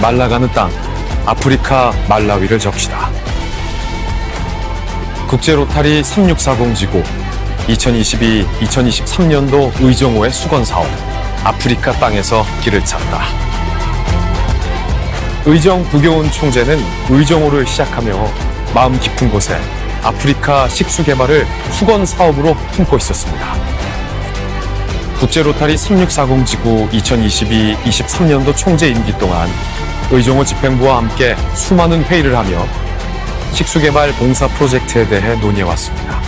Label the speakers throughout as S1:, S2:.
S1: 말라가는 땅, 아프리카 말라위를 적시다. 국제로타리 3640지구 2022-2023년도 의정호의 수건사업, 아프리카 땅에서 길을 찾다. 의정 부교훈 총재는 의정호를 시작하며 마음 깊은 곳에 아프리카 식수개발을 수건사업으로 품고 있었습니다. 국제로타리 3640지구 2022-23년도 총재 임기 동안 의정호 집행부와 함께 수많은 회의를 하며 식수개발 공사 프로젝트에 대해 논의해왔습니다.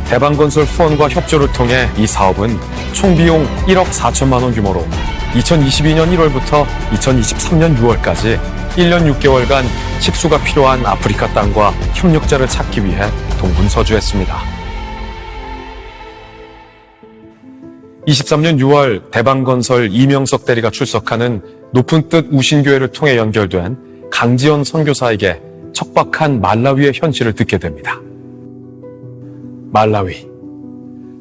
S1: 대방건설 후원과 협조를 통해 이 사업은 총 비용 1억 4천만 원 규모로 2022년 1월부터 2023년 6월까지 1년 6개월간 식수가 필요한 아프리카 땅과 협력자를 찾기 위해 동분서주했습니다. 23년 6월 대방건설 이명석 대리가 출석하는 높은 뜻 우신교회를 통해 연결된 강지연 선교사에게 척박한 말라위의 현실을 듣게 됩니다. 말라위,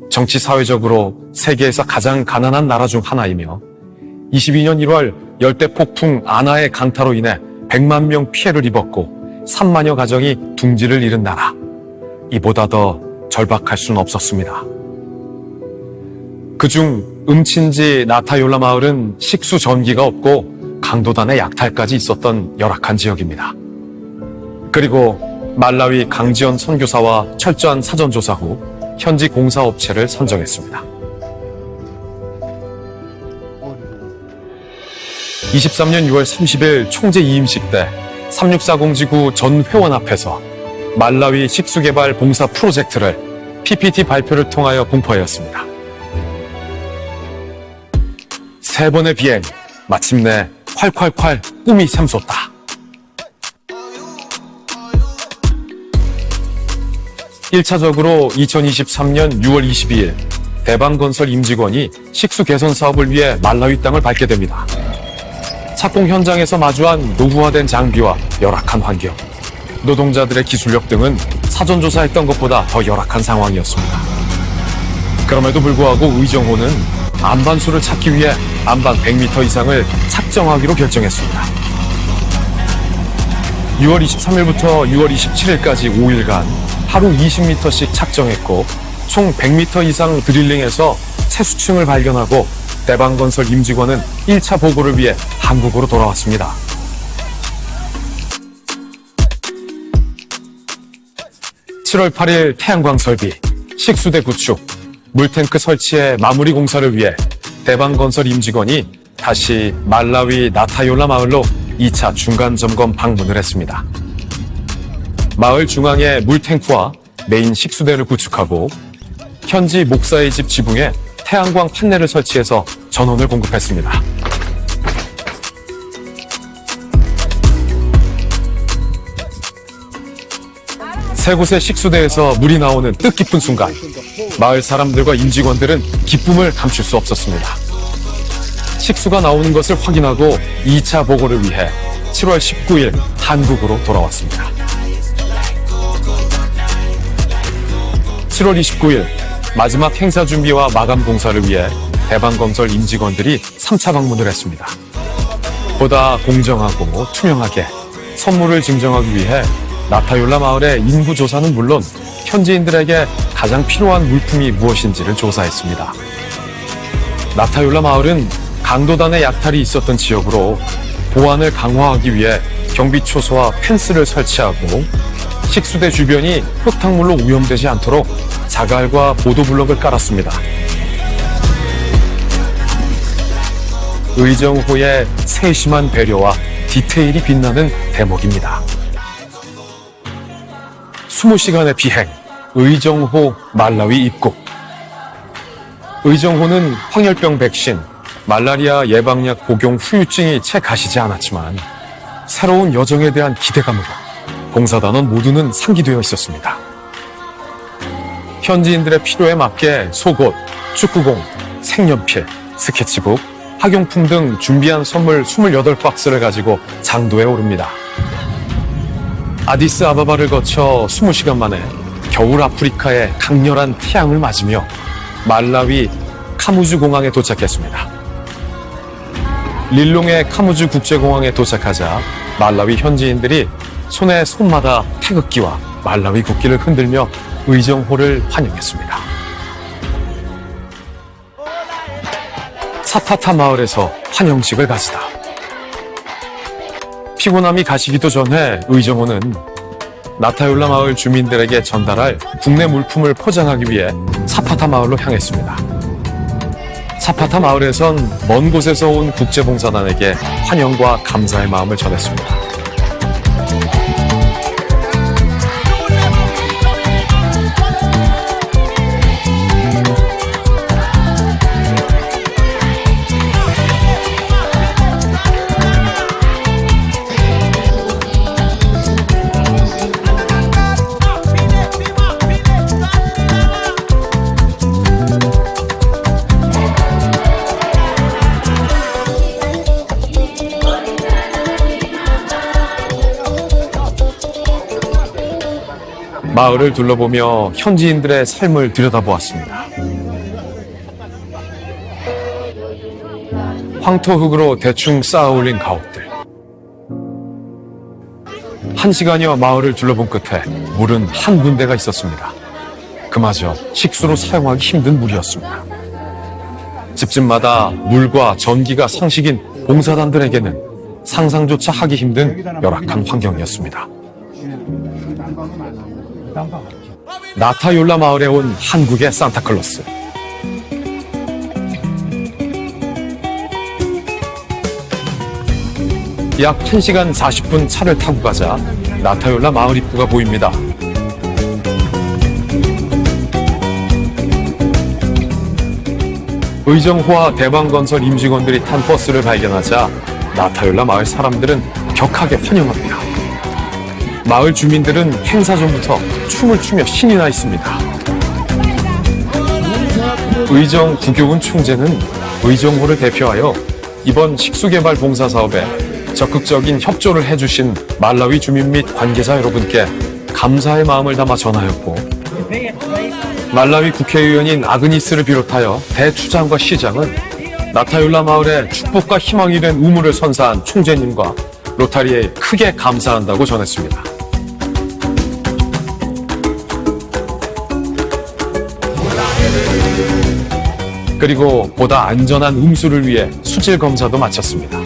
S1: 정치 사회적으로 세계에서 가장 가난한 나라 중 하나이며 22년 1월 열대폭풍 아나의 강타로 인해 100만 명 피해를 입었고 3만여 가정이 둥지를 잃은 나라. 이보다 더 절박할 수는 없었습니다. 그중 음친지 나타욜라 마을은 식수 전기가 없고 강도단의 약탈까지 있었던 열악한 지역입니다. 그리고 말라위 강지연 선교사와 철저한 사전조사 후 현지 공사업체를 선정했습니다. 23년 6월 30일 총재 이임식 때 3640지구 전 회원 앞에서 말라위 식수개발 봉사 프로젝트를 PPT 발표를 통하여 공포하였습니다. 세 번의 비행, 마침내 콸콸콸 꿈이 샘솟다. 일차적으로 2023년 6월 22일 대방건설 임직원이 식수 개선 사업을 위해 말라위 땅을 밟게 됩니다. 착공 현장에서 마주한 노후화된 장비와 열악한 환경, 노동자들의 기술력 등은 사전조사했던 것보다 더 열악한 상황이었습니다. 그럼에도 불구하고 의정호는 안반수를 찾기 위해 안반 100m 이상을 착정하기로 결정했습니다. 6월 23일부터 6월 27일까지 5일간 하루 20m씩 착정했고 총 100m 이상 드릴링해서 채수층을 발견하고 대방건설 임직원은 1차 보고를 위해 한국으로 돌아왔습니다. (7월 8일) 태양광 설비, 식수대 구축, 물탱크 설치의 마무리 공사를 위해 대방건설 임직원이 다시 말라위 나타욜라 마을로 2차 중간점검 방문을 했습니다. 마을 중앙에 물탱크와 메인 식수대를 구축하고 현지 목사의 집 지붕에 태양광 판넬을 설치해서 전원을 공급했습니다. 세 곳의 식수대에서 물이 나오는 뜻깊은 순간, 마을 사람들과 임직원들은 기쁨을 감출 수 없었습니다. 식수가 나오는 것을 확인하고 2차 보고를 위해 7월 19일 한국으로 돌아왔습니다. 7월 29일 마지막 행사 준비와 마감 공사를 위해 대방건설 임직원들이 3차 방문을 했습니다. 보다 공정하고 투명하게 선물을 증정하기 위해 나타욜라 마을의 인구 조사는 물론 현지인들에게 가장 필요한 물품이 무엇인지를 조사했습니다. 나타욜라 마을은 강도단의 약탈이 있었던 지역으로 보안을 강화하기 위해 경비초소와 펜스를 설치하고 식수대 주변이 흙탕물로 오염되지 않도록 자갈과 보도블럭을 깔았습니다. 의정호의 세심한 배려와 디테일이 빛나는 대목입니다. 20시간의 비행, 의정호 말라위 입국. 의정호는 황열병 백신, 말라리아 예방약 복용 후유증이 채 가시지 않았지만 새로운 여정에 대한 기대감으로 봉사단원 모두는 상기되어 있었습니다. 현지인들의 필요에 맞게 속옷, 축구공, 색연필, 스케치북, 학용품 등 준비한 선물 28박스를 가지고 장도에 오릅니다. 아디스아바바를 거쳐 20시간 만에 겨울 아프리카의 강렬한 태양을 맞으며 말라위 카무즈 공항에 도착했습니다. 릴롱의 카무즈 국제공항에 도착하자 말라위 현지인들이 손에 손마다 태극기와 말라위 국기를 흔들며 의정호를 환영했습니다. 사파타 마을에서 환영식을 가지다. 피곤함이 가시기도 전에 의정호는 나타율라 마을 주민들에게 전달할 국내 물품을 포장하기 위해 사파타 마을로 향했습니다. 사파타 마을에선 먼 곳에서 온 국제봉사단에게 환영과 감사의 마음을 전했습니다. 마을을 둘러보며 현지인들의 삶을 들여다보았습니다. 황토흙으로 대충 쌓아올린 가옥들. 1시간여 마을을 둘러본 끝에 물은 한 군데가 있었습니다. 그마저 식수로 사용하기 힘든 물이었습니다. 집집마다 물과 전기가 상식인 봉사단들에게는 상상조차 하기 힘든 열악한 환경이었습니다. 나타율라 마을에 온 한국의 산타클로스. 약 1시간 40분 차를 타고 가자 나타율라 마을 입구가 보입니다. 의정호와 대방건설 임직원들이 탄 버스를 발견하자 나타율라 마을 사람들은 격하게 환영합니다. 마을 주민들은 행사 전부터 춤을 추며 신이 나 있습니다. 의정 구교훈 총재는 의정호를 대표하여 이번 식수개발 봉사 사업에 적극적인 협조를 해주신 말라위 주민 및 관계자 여러분께 감사의 마음을 담아 전하였고, 말라위 국회의원인 아그니스를 비롯하여 대추장과 시장은 나타율라 마을에 축복과 희망이 된 우물을 선사한 총재님과 로타리에 크게 감사한다고 전했습니다. 그리고 보다 안전한 음수를 위해 수질 검사도 마쳤습니다.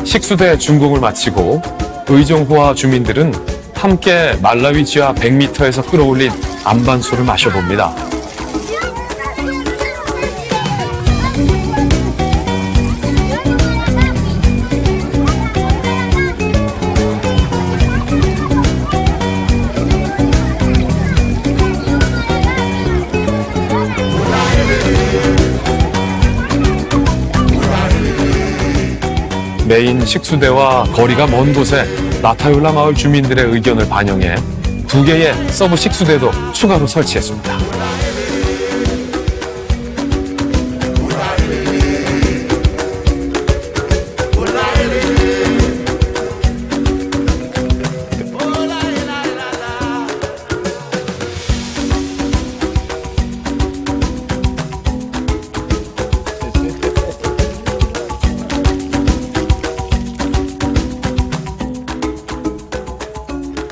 S1: 식수대 준공을 마치고 의정호와 주민들은 함께 말라위 지하 100m에서 끌어올린 안반수를 마셔봅니다. 메인 식수대와 거리가 먼 곳에 나타율라 마을 주민들의 의견을 반영해 2개의 서브 식수대도 추가로 설치했습니다.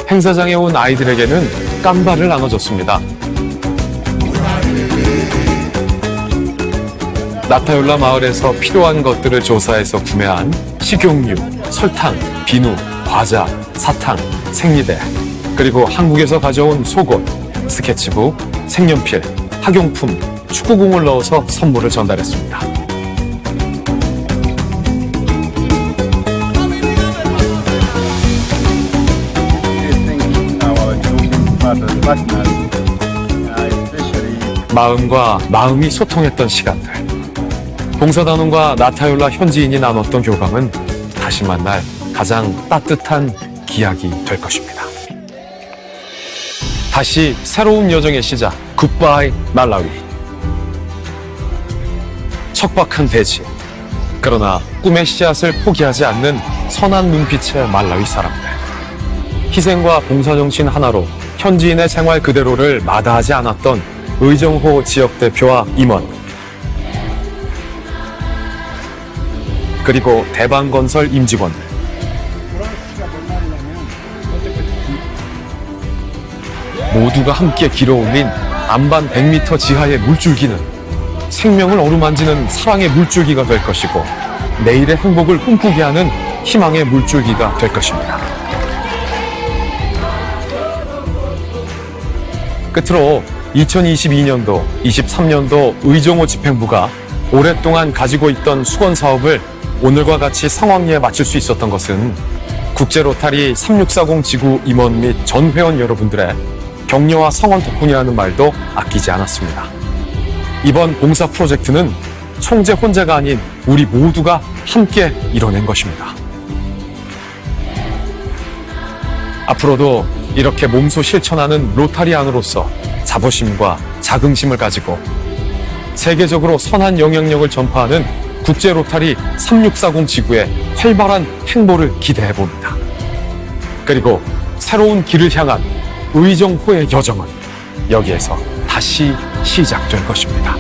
S1: 행사장에 온 아이들에게는 깜바를 나눠줬습니다. 나타율라 마을에서 필요한 것들을 조사해서 구매한 식용유, 설탕, 비누, 과자, 사탕, 생리대, 그리고 한국에서 가져온 속옷, 스케치북, 색연필, 학용품, 축구공을 넣어서 선물을 전달했습니다. 마음과 마음이 소통했던 시간들. 봉사단원과 나타율라 현지인이 나눴던 교감은 다시 만날 가장 따뜻한 기약이 될 것입니다. 다시 새로운 여정의 시작, 굿바이 말라위. 척박한 대지, 그러나 꿈의 씨앗을 포기하지 않는 선한 눈빛의 말라위 사람들. 희생과 봉사정신 하나로 현지인의 생활 그대로를 마다하지 않았던 의정호 지역대표와 임원, 그리고 대방건설 임직원들. 모두가 함께 길어올린 안반 100m 지하의 물줄기는 생명을 어루만지는 사랑의 물줄기가 될 것이고, 내일의 행복을 꿈꾸게 하는 희망의 물줄기가 될 것입니다. 끝으로 2022년도, 23년도 의정호 집행부가 오랫동안 가지고 있던 수건 사업을 오늘과 같이 성황리에 마칠 수 있었던 것은 국제로타리 3640 지구 임원 및 전 회원 여러분들의 격려와 성원 덕분이라는 말도 아끼지 않았습니다. 이번 봉사 프로젝트는 총재 혼자가 아닌 우리 모두가 함께 이뤄낸 것입니다. 앞으로도 이렇게 몸소 실천하는 로타리안으로서 자부심과 자긍심을 가지고 세계적으로 선한 영향력을 전파하는 국제 로타리 3640 지구의 활발한 행보를 기대해 봅니다. 그리고 새로운 길을 향한 의정호의 여정은 여기에서 다시 시작될 것입니다.